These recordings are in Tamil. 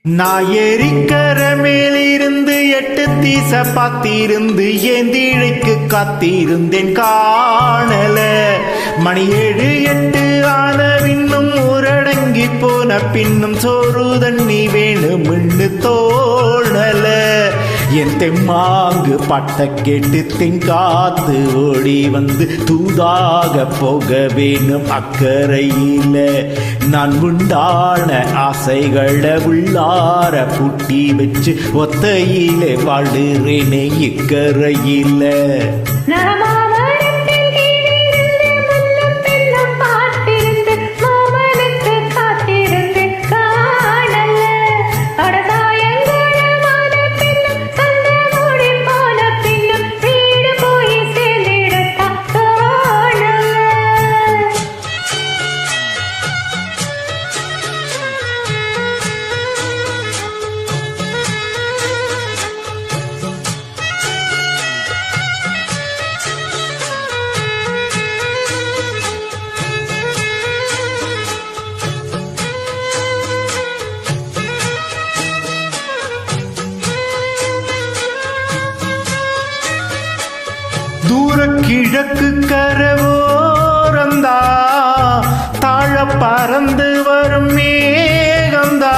நான் ஏரிக்கர மேலிருந்து 8 தீச பார்த்திருந்து ஏந்திழைக்கு காத்திருந்தேன் காணல. மணி 7 8 ஆன பின்னும் ஊரடங்கி போன பின்னும் சோறு தண்ணி வேணும்னு தோணல. என் தெம்மாங்கு பட்ட கேட்டு தெங்காத்து ஓடி வந்து தூதாக போக வேணும் அக்கறையில. நான் உண்டான ஆசைகளை உள்ளார பூட்டி வச்சு ஒத்தையிலே வாழுறேனே இக்கரையில. தூர கிழக்கு கரவோரந்தா தாழ பறந்து வரும் மேகந்தா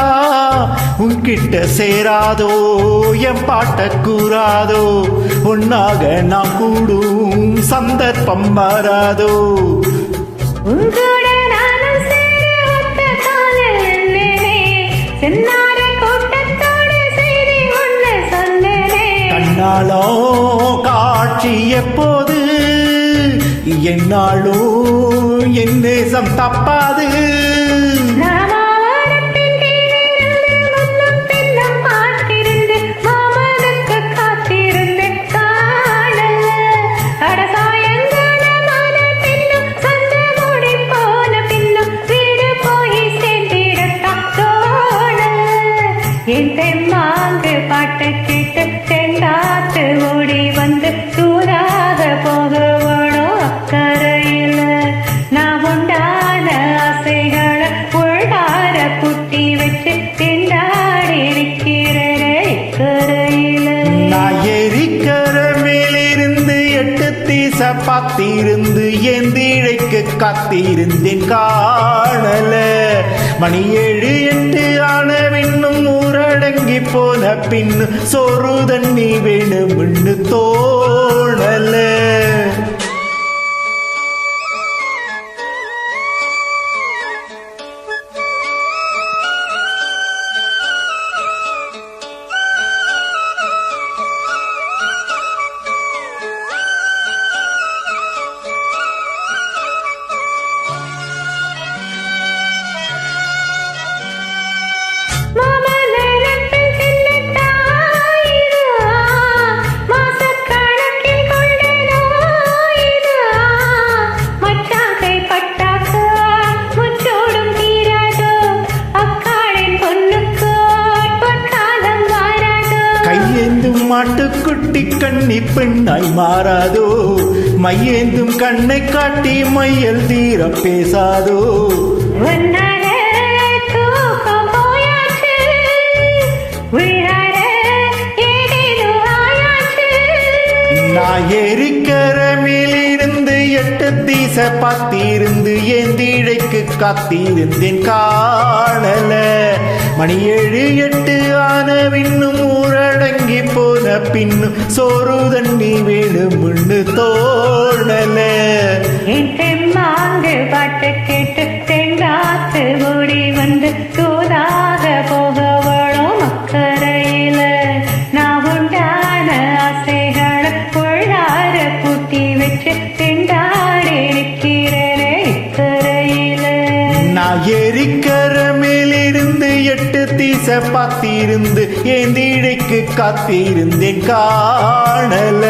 உன்கிட்ட சேராதோ என் பாட்ட கூறாதோ ஒன்னாக நாம் கூடும் சந்தர்ப்பம் வராதோ. கண்ணாலோ காட்சி எப்போது என்னாலும் என் நேசம் தப்பாது. பாட்ட கேட்டு தெண்டாத்து ஓடி வந்து தூராக போகணும் அக்கறையில. நான் உண்டான ஆசைகளை உள்ளார குட்டி வச்சு திண்டாடி இருக்கிறேன் இக்கரையில. நான் ஏரிக்கர மேலிருந்து 8 தீச பார்த்திருந்து ஏந்திழைக்கு காத்திருந்தேன் காணல. மணி 7 8 ஆன பின்னும் ஊரடங்கி போன பின்னு சோறு தண்ணி வேணும்னு தோணல. மாட்டுக்குட்டி கண்ணி பெண்ணாய் மாறாதோ மையேந்தும் கண்ணை காட்டி மையல் தீர பேசாதோ. நான் ஏரிக்கர மேலிருந்து 8 தீச பார்த்திருந்து ஏந்திழைக்கு காத்திருந்தேன் காணல. மணி 7 8 ஆன பின்னும் ஊரடங்கி போன பின்னும் சோறு தண்ணி வேணும்னு தோணல. பாட்டு கேட்டு தெங்காத்து ஓடி வந்து தூதாக போகணும் அக்கறையில. நான் உண்டான ஆசைகளை உள்ளார பூட்டி வச்சு திண்டாடி இருக்கிறேன் இக்கரையில. நான் ஏரிக்கர மேலிருந்து 8 தீச பார்த்திருந்து ஏந்திழைக்கு காத்திருந்தேன் காணல.